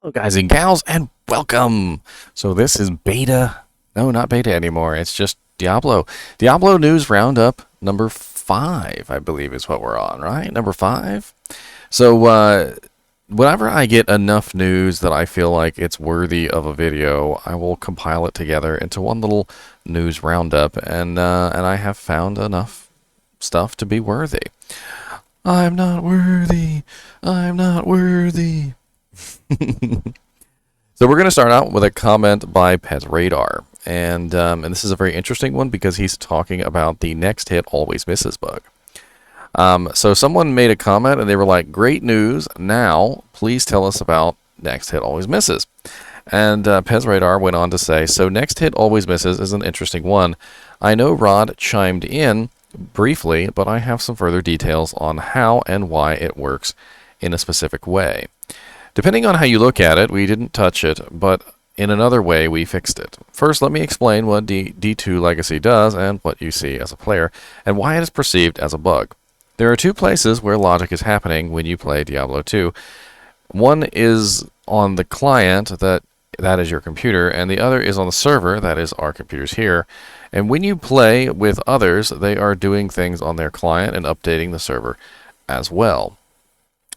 Hello, guys and gals, and welcome. So this is beta. No, not beta anymore. It's just Diablo. Diablo News Roundup number 5, I believe is what we're on, right? Number 5. So whenever I get enough news that I feel like it's worthy of a video, I will compile it together into one little news roundup, and I have found enough stuff to be worthy. I'm not worthy. I'm not worthy. So we're going to start out with a comment by pezradar, and this is a very interesting one because he's talking about the next hit always misses bug. So someone made a comment and they were like, "Great news! Now please tell us about next hit always misses." And pezradar went on to say, "So next hit always misses is an interesting one. I know Rod chimed in briefly, but I have some further details on how and why it works in a specific way. Depending on how you look at it, we didn't touch it, but in another way, we fixed it. First, let me explain what D2 Legacy does and what you see as a player, and why it is perceived as a bug. There are two places where logic is happening when you play Diablo 2. One is on the client, that is your computer, and the other is on the server, that is our computers here. And when you play with others, they are doing things on their client and updating the server as well.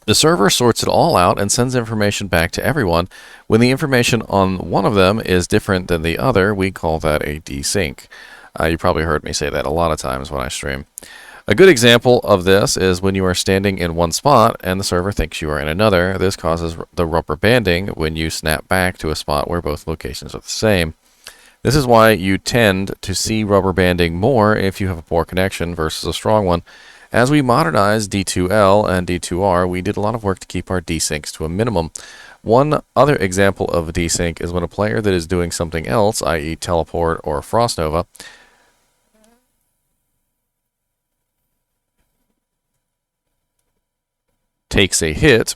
The server sorts it all out and sends information back to everyone. When the information on one of them is different than the other, we call that a desync. You probably heard me say that a lot of times when I stream. A good example of this is when you are standing in one spot and the server thinks you are in another. This causes the rubber banding when you snap back to a spot where both locations are the same. This is why you tend to see rubber banding more if you have a poor connection versus a strong one. As we modernized D2L and D2R, we did a lot of work to keep our desyncs to a minimum. One other example of a desync is when a player that is doing something else, i.e. teleport or frost nova, takes a hit.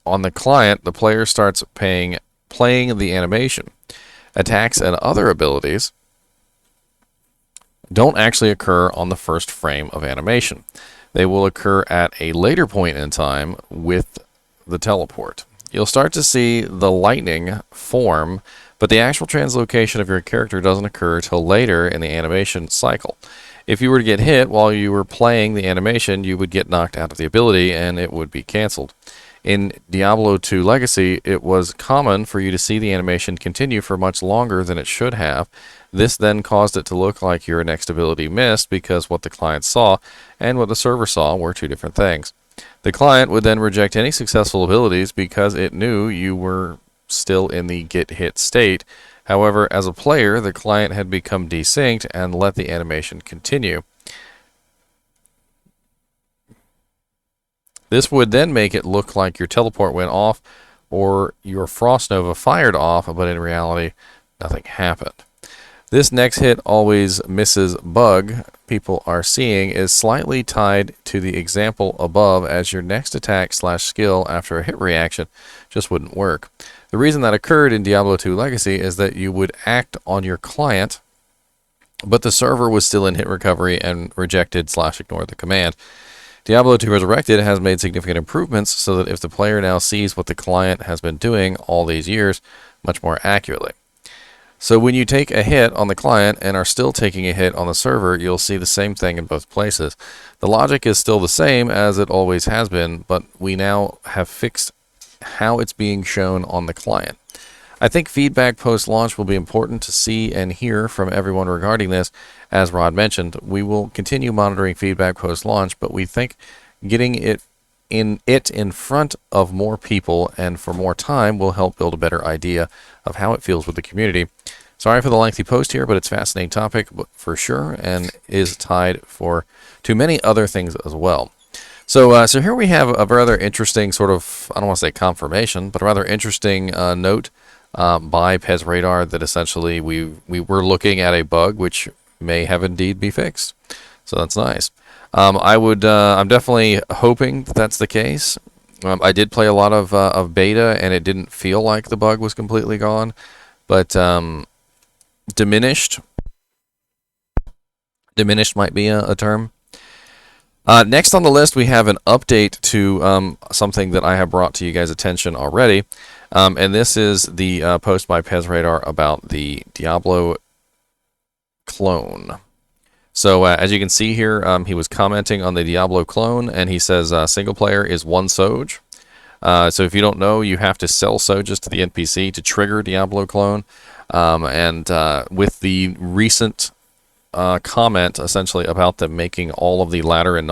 On the client, the player starts playing the animation. Attacks and other abilities don't actually occur on the first frame of animation. They will occur at a later point in time with the teleport. You'll start to see the lightning form, but the actual translocation of your character doesn't occur till later in the animation cycle. If you were to get hit while you were playing the animation, you would get knocked out of the ability and it would be cancelled. In Diablo 2 Legacy, it was common for you to see the animation continue for much longer than it should have. This then caused it to look like your next ability missed because what the client saw and what the server saw were two different things. The client would then reject any successful abilities because it knew you were still in the get hit state. However, as a player, the client had become desynced and let the animation continue. This would then make it look like your teleport went off or your frost nova fired off, but in reality, nothing happened. This next hit always misses bug people are seeing is slightly tied to the example above, as your next attack / skill after a hit reaction just wouldn't work. The reason that occurred in Diablo 2 Legacy is that you would act on your client, but the server was still in hit recovery and rejected / ignored the command. Diablo 2 Resurrected has made significant improvements so that if the player now sees what the client has been doing all these years much more accurately. So when you take a hit on the client and are still taking a hit on the server, you'll see the same thing in both places. The logic is still the same as it always has been, but we now have fixed how it's being shown on the client. I think feedback post-launch will be important to see and hear from everyone regarding this. As Rod mentioned, we will continue monitoring feedback post-launch, but we think getting it in front of more people and for more time will help build a better idea of how it feels with the community. Sorry for the lengthy post here, but it's a fascinating topic for sure and is tied to many other things as well. So here we have a rather interesting sort of, I don't want to say confirmation, but a rather interesting note by pezradar that essentially we were looking at a bug which may have indeed be fixed. So that's nice. I'm definitely hoping that that's the case. I did play a lot of beta and it didn't feel like the bug was completely gone, but diminished might be a term. Next on the list, we have an update to something that I have brought to you guys' attention already. And this is the post by pezradar about the Diablo clone. So as you can see here, he was commenting on the Diablo clone, and he says single player is 1 Soj. So if you don't know, you have to sell Sojas to the NPC to trigger Diablo clone. With the recent comment essentially about them making all of the ladder and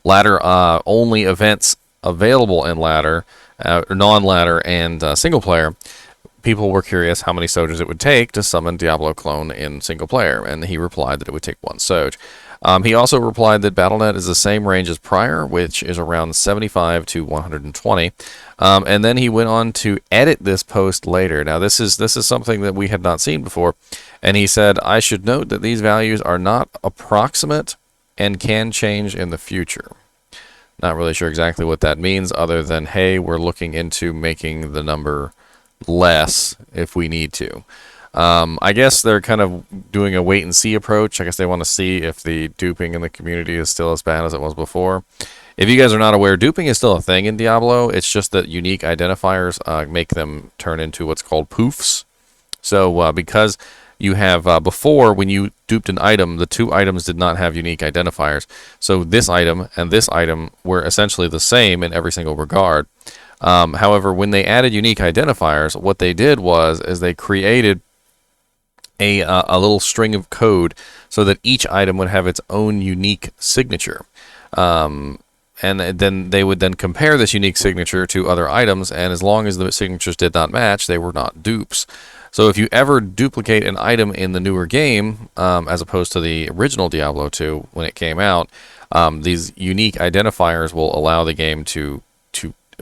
ladder only events available in ladder, non-ladder and single player, people were curious how many Sojas it would take to summon Diablo clone in single player, and he replied that it would take 1 Soj. He also replied that Battle.net is the same range as prior, which is around 75 to 120. And then he went on to edit this post later. Now, this is something that we had not seen before. And he said, I should note that these values are not approximate and can change in the future. Not really sure exactly what that means, other than, hey, we're looking into making the number less if we need to. I guess they're kind of doing a wait and see approach. I guess they want to see if the duping in the community is still as bad as it was before. If you guys are not aware, duping is still a thing in Diablo. It's just that unique identifiers make them turn into what's called poofs. So because you have before, when you duped an item, the 2 items did not have unique identifiers. So this item and this item were essentially the same in every single regard. However, when they added unique identifiers, what they did was they created a little string of code so that each item would have its own unique signature. And then they would then compare this unique signature to other items, and as long as the signatures did not match, they were not dupes. So if you ever duplicate an item in the newer game, as opposed to the original Diablo 2 when it came out, these unique identifiers will allow the game to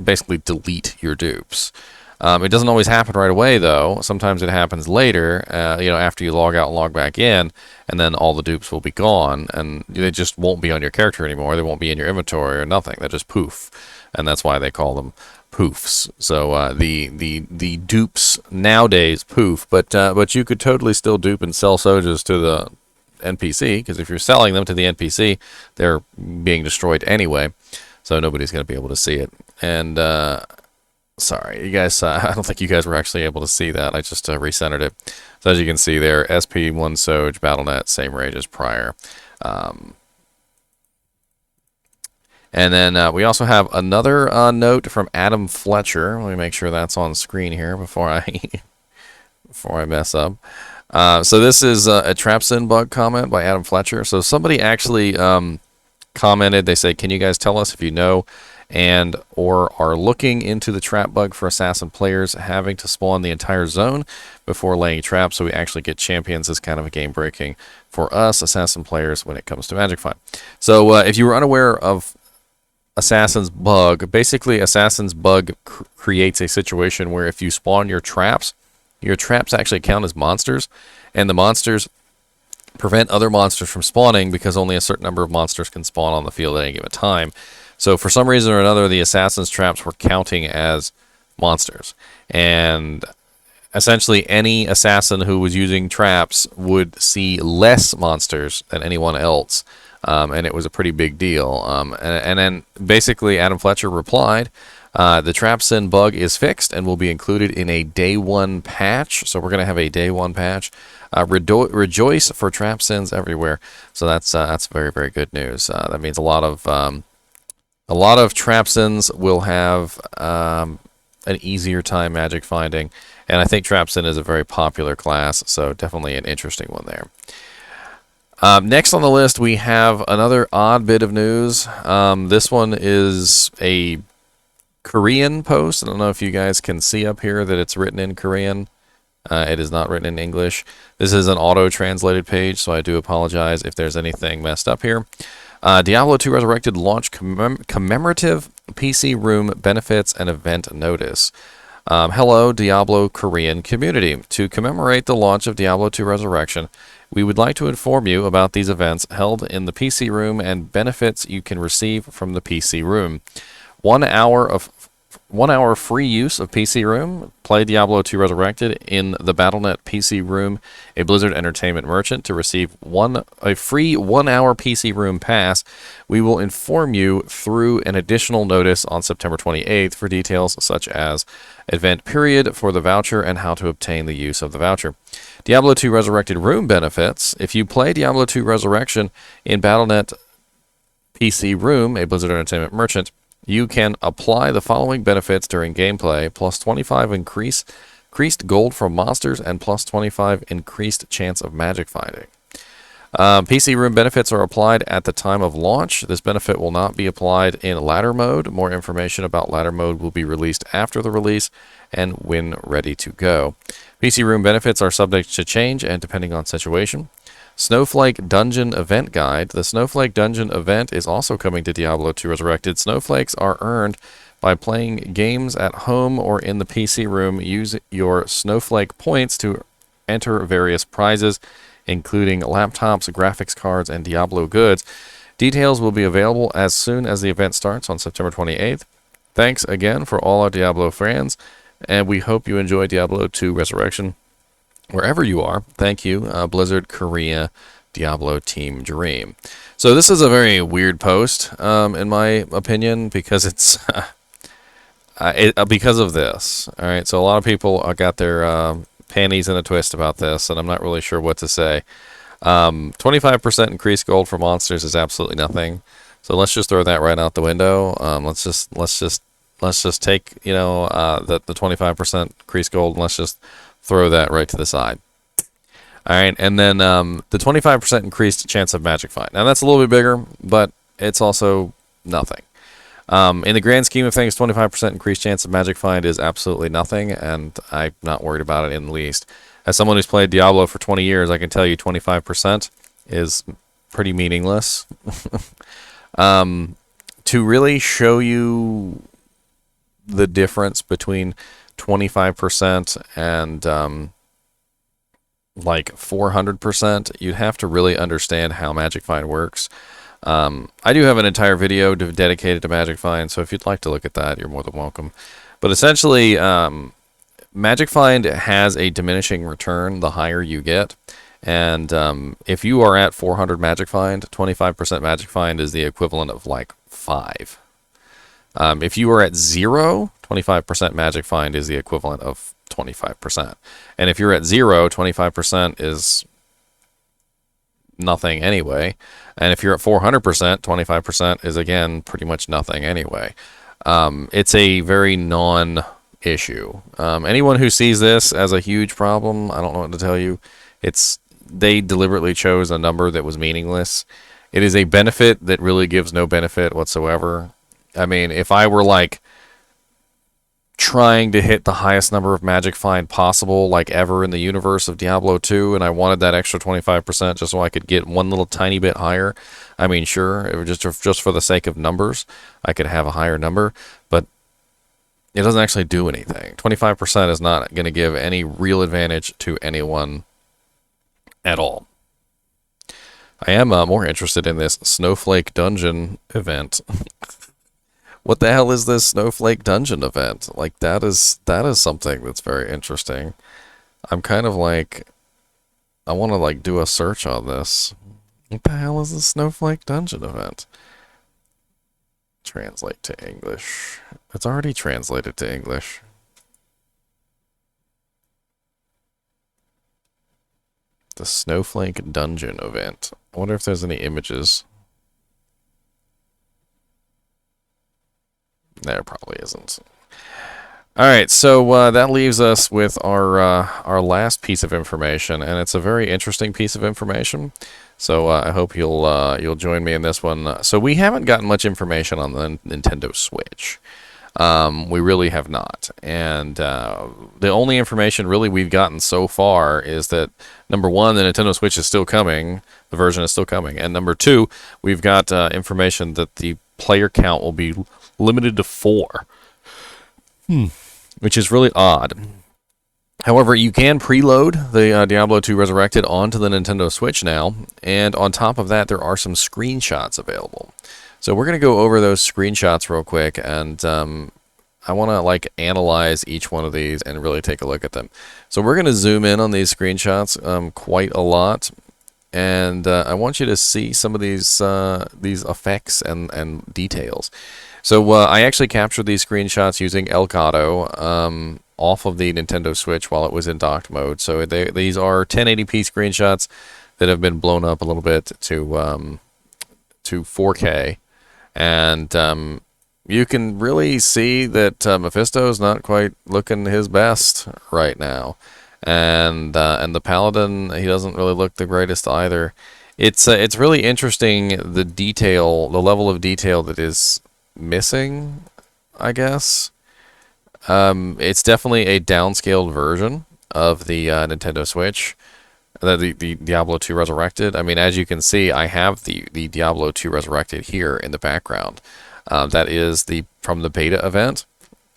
basically delete your dupes. It doesn't always happen right away, though. Sometimes it happens later, after you log out and log back in, and then all the dupes will be gone, and they just won't be on your character anymore. They won't be in your inventory or nothing. They just poof, and that's why they call them poofs. So the dupes nowadays poof, but you could totally still dupe and sell Sojas to the NPC, because if you're selling them to the NPC, they're being destroyed anyway, so nobody's going to be able to see it. And sorry, you guys, I don't think you guys were actually able to see that. I just recentered it. So as you can see there, SP1 Soj, Battle.net, same range as prior. And then we also have another note from Adam Fletcher. Let me make sure that's on screen here before I mess up. So this is a Trapsin bug comment by Adam Fletcher. So somebody actually commented. They say, can you guys tell us if you know and or are looking into the trap bug for assassin players having to spawn the entire zone before laying traps so we actually get champions? Is kind of a game breaking for us assassin players when it comes to Magic Find. So if you were unaware of Assassin's Bug, basically Assassin's Bug creates a situation where if you spawn your traps actually count as monsters, and the monsters prevent other monsters from spawning because only a certain number of monsters can spawn on the field at any given time. So for some reason or another, the Assassin's traps were counting as monsters, and essentially any assassin who was using traps would see less monsters than anyone else. And it was a pretty big deal. And then basically Adam Fletcher replied, the Trapsin bug is fixed and will be included in a day 1 patch. So we're going to have a day 1 patch. Rejoice for Trapsins everywhere. So that's very, very good news. That means a lot of Trapsins will have an easier time magic finding. And I think Trapsin is a very popular class, so definitely an interesting one there. Next on the list, we have another odd bit of news. This one is a Korean post. I don't know if you guys can see up here that it's written in Korean. It is not written in English. This is an auto-translated page, so I do apologize if there's anything messed up here. Diablo II Resurrected launch commemorative PC room benefits and event notice. Hello, Diablo Korean community. To commemorate the launch of Diablo II Resurrection, we would like to inform you about these events held in the PC room and benefits you can receive from the PC room. 1 hour of 1 hour free use of PC Room. Play Diablo 2 Resurrected in the Battle.net PC Room, a Blizzard Entertainment merchant, to receive a free 1 hour PC Room pass. We will inform you through an additional notice on September 28th for details such as event period for the voucher and how to obtain the use of the voucher. Diablo 2 Resurrected Room benefits. If you play Diablo 2 Resurrection in Battle.net PC Room, a Blizzard Entertainment merchant, you can apply the following benefits during gameplay: plus 25 increased gold from monsters and plus 25 increased chance of magic finding. PC Room benefits are applied at the time of launch. This benefit will not be applied in ladder mode. More information about ladder mode will be released after the release and when ready to go. PC Room benefits are subject to change and depending on situation. Snowflake Dungeon Event Guide. The Snowflake Dungeon Event is also coming to Diablo 2 Resurrected. Snowflakes are earned by playing games at home or in the PC Room. Use your Snowflake points to enter various prizes, including laptops, graphics cards, and Diablo goods. Details will be available as soon as the event starts on September 28th. Thanks again for all our Diablo fans, and we hope you enjoy Diablo 2 Resurrection wherever you are. Thank you, Blizzard Korea Diablo Team Dream. So this is a very weird post, in my opinion, because it's because of this. All right, so a lot of people got their panties in a twist about this, and I'm not really sure what to say. 25% increased gold for monsters is absolutely nothing. So let's just throw that right out the window. Let's just take, you know, the 25% increased gold, and let's just throw that right to the side. All right, and then the 25% increased chance of magic find. Now that's a little bit bigger, but it's also nothing. In the grand scheme of things, 25% increased chance of magic find is absolutely nothing, and I'm not worried about it in the least. As someone who's played Diablo for 20 years, I can tell you 25% is pretty meaningless. To really show you the difference between 25% and like 400%, you'd have to really understand how Magic Find works. I do have an entire video dedicated to Magic Find, so if you'd like to look at that, you're more than welcome. But essentially, Magic Find has a diminishing return the higher you get. And if you are at 400 Magic Find, 25% Magic Find is the equivalent of like 5. If you are at 0, 25% Magic Find is the equivalent of 25%. And if you're at 0, 25% is nothing anyway. And if you're at 400%, 25% is again pretty much nothing anyway. It's a very non-issue. Anyone who sees this as a huge problem, I don't know what to tell you. They deliberately chose a number that was meaningless. It is a benefit that really gives no benefit whatsoever. I mean, if I were like trying to hit the highest number of Magic Find possible, like ever in the universe of Diablo 2, and I wanted that extra 25% just so I could get one little tiny bit higher, I mean, sure, it was just for the sake of numbers, I could have a higher number, but it doesn't actually do anything. 25% is not going to give any real advantage to anyone at all. I am more interested in this Snowflake Dungeon event. What the hell is this Snowflake Dungeon event? Like, that is something that's very interesting. I'm kind of like, I want to like do a search on this. What the hell is this Snowflake Dungeon event? Translate to English. It's already translated to English. The Snowflake Dungeon event. I wonder if there's any images. There probably isn't. All right, so that leaves us with our last piece of information, and it's a very interesting piece of information. So I hope you'll join me in this one. So we haven't gotten much information on the Nintendo Switch. We really have not, and the only information really we've gotten so far is that number one, the Nintendo Switch is still coming. The version is still coming, and number two, we've got information that the player count will be limited to 4, which is really odd. However, you can preload the Diablo 2 Resurrected onto the Nintendo Switch now, and on top of that, there are some screenshots available. So we're going to go over those screenshots real quick, and like analyze each one of these and really take a look at them. So we're going to zoom in on these screenshots quite a lot, and I want you to see some of these effects and details. So I actually captured these screenshots using Elgato off of the Nintendo Switch while it was in docked mode. So these are 1080p screenshots that have been blown up a little bit to 4K, and you can really see that Mephisto is not quite looking his best right now, and the Paladin, he doesn't really look the greatest either. It's really interesting, the level of detail that is missing, I guess. It's definitely a downscaled version of the Nintendo Switch, the Diablo II Resurrected. I mean, as you can see, I have the Diablo II Resurrected here in the background. That is from the beta event,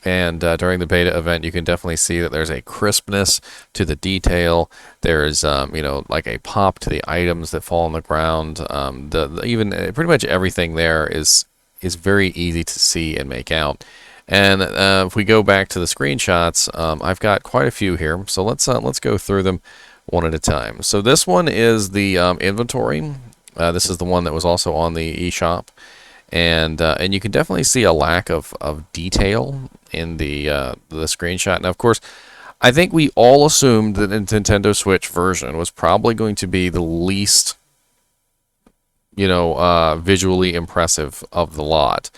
and during the beta event, you can definitely see that there's a crispness to the detail. There's like a pop to the items that fall on the ground. Even pretty much everything there is very easy to see and make out. And if we go back to the screenshots, I've got quite a few here, so let's go through them one at a time. So this one is the inventory. This is the one that was also on the eShop. And you can definitely see a lack of detail in the screenshot. Now, of course, I think we all assumed that the Nintendo Switch version was probably going to be the least, visually impressive of the lot,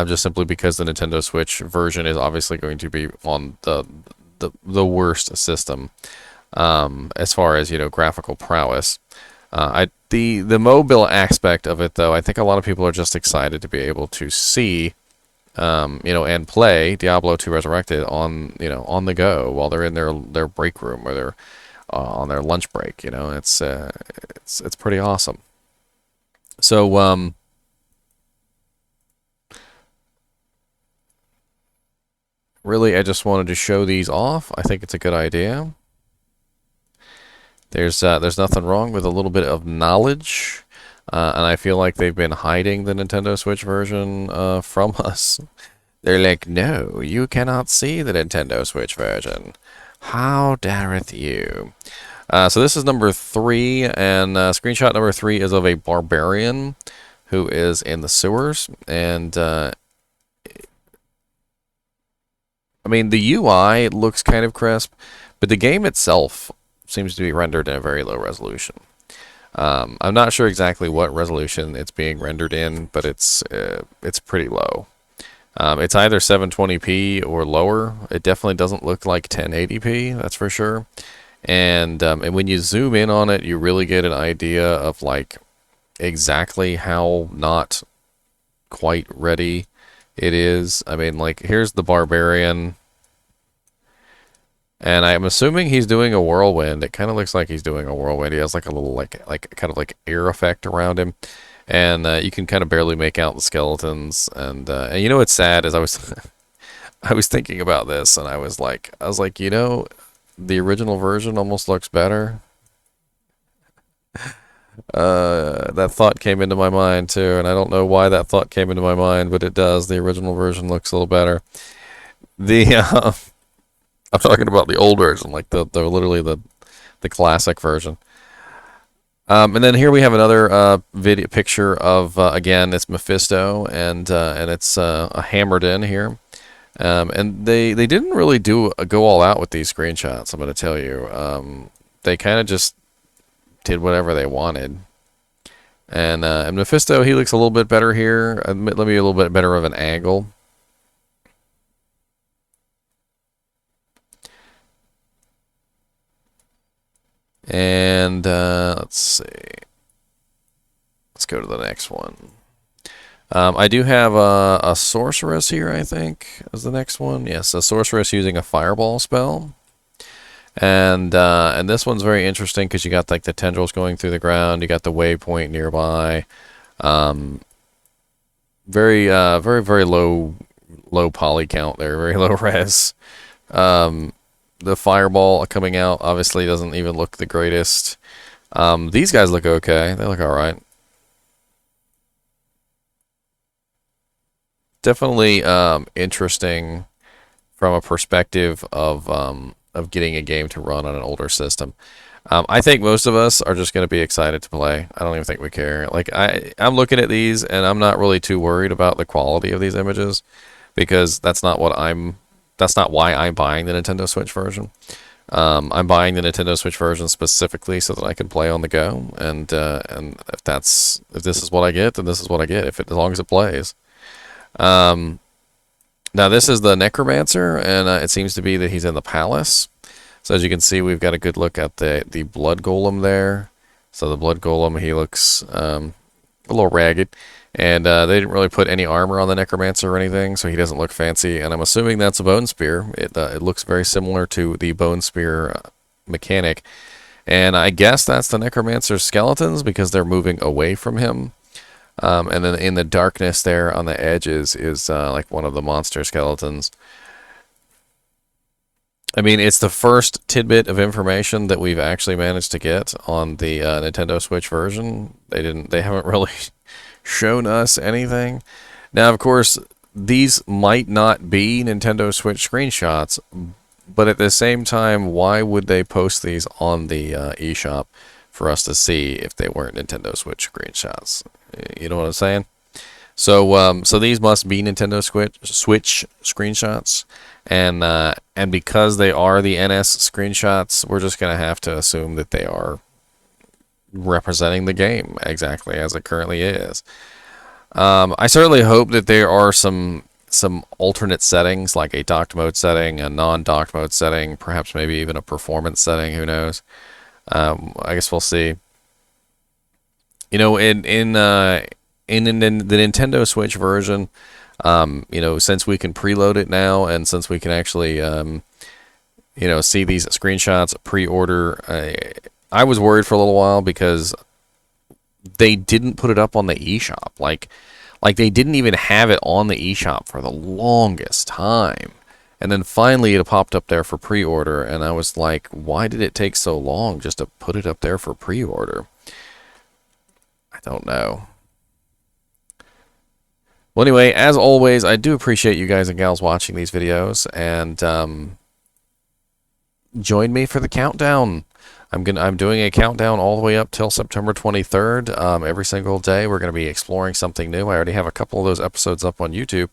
just simply because the Nintendo Switch version is obviously going to be on the worst system as far as graphical prowess. The mobile aspect of it, though, I think a lot of people are just excited to be able to see, and play Diablo II Resurrected on the go while they're in their break room or they're on their lunch break. It's pretty awesome. So really, I just wanted to show these off. I think it's a good idea. There's nothing wrong with a little bit of knowledge, and I feel like they've been hiding the Nintendo Switch version from us. They're like, no, you cannot see the Nintendo Switch version. How dareth you? So this is number 3, and screenshot number 3 is of a barbarian who is in the sewers, and I mean, the UI looks kind of crisp, but the game itself seems to be rendered in a very low resolution. I'm not sure exactly what resolution it's being rendered in, but it's pretty low. It's either 720p or lower. It definitely doesn't look like 1080p, that's for sure. And when you zoom in on it, you really get an idea of like exactly how not quite ready it is. I mean, like, here's the barbarian. And I'm assuming he's doing a whirlwind. It kind of looks like he's doing a whirlwind. He has like a little like kind of like air effect around him, and you can kind of barely make out the skeletons. And what's sad is I was thinking about this, and I was like, the original version almost looks better. That thought came into my mind too, and I don't know why that thought came into my mind, but it does. The original version looks a little better. I'm talking about the old version, like the literally the classic version. And then here we have another video picture of again, it's Mephisto, and it's hammered in here. And they didn't really go all out with these screenshots, I'm going to tell you. They kind of just did whatever they wanted. And Mephisto, he looks a little bit better here. Let me a little bit better of an angle. And let's see. Let's go to the next one. I do have a sorceress here, I think, is the next one. Yes, a sorceress using a fireball spell. And this one's very interesting because you got like the tendrils going through the ground. You got the waypoint nearby. Very very low poly count there. Very low res. The fireball coming out obviously doesn't even look the greatest. These guys look okay. They look all right. Definitely interesting from a perspective of getting a game to run on an older system. I think most of us are just going to be excited to play. I don't even think we care. Like I'm looking at these and I'm not really too worried about the quality of these images because that's not why I'm buying the Nintendo Switch version. I'm buying the Nintendo Switch version specifically so that I can play on the go, and if this is what I get, then this is what I get. As long as it plays. Now this is the Necromancer, and it seems to be that he's in the palace. So as you can see, we've got a good look at the blood golem there. So the blood golem, he looks a little ragged. And they didn't really put any armor on the Necromancer or anything, so he doesn't look fancy. And I'm assuming that's a bone spear. It looks very similar to the bone spear mechanic. And I guess that's the Necromancer's skeletons because they're moving away from him. And then in the darkness there on the edges is like one of the monster skeletons. I mean, it's the first tidbit of information that we've actually managed to get on the Nintendo Switch version. They haven't really shown us anything. Now, of course, these might not be Nintendo Switch screenshots, but at the same time, why would they post these on the eShop for us to see if they weren't Nintendo Switch screenshots? You know what I'm saying? So, so these must be Nintendo Switch screenshots, and because they are the NS screenshots, we're just gonna have to assume that they are representing the game exactly as it currently is. I certainly hope that there are some alternate settings, like a docked mode setting, a non-docked mode setting, perhaps maybe even a performance setting. Who knows? I guess we'll see. You know, in the Nintendo Switch version, you know, since we can preload it now, and since we can actually, you know, see these screenshots pre-order. I was worried for a little while because they didn't put it up on the eShop. Like they didn't even have it on the eShop for the longest time. And then finally it popped up there for pre-order, and I was like, why did it take so long just to put it up there for pre-order? I don't know. Well, anyway, as always, I do appreciate you guys and gals watching these videos, and join me for the countdown. I'm doing a countdown all the way up till September 23rd. Every single day we're going to be exploring something new. I already have a couple of those episodes up on YouTube.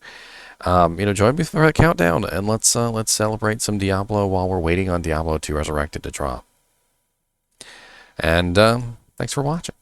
You know, join me for the countdown, and let's celebrate some Diablo while we're waiting on Diablo II Resurrected to drop. And thanks for watching.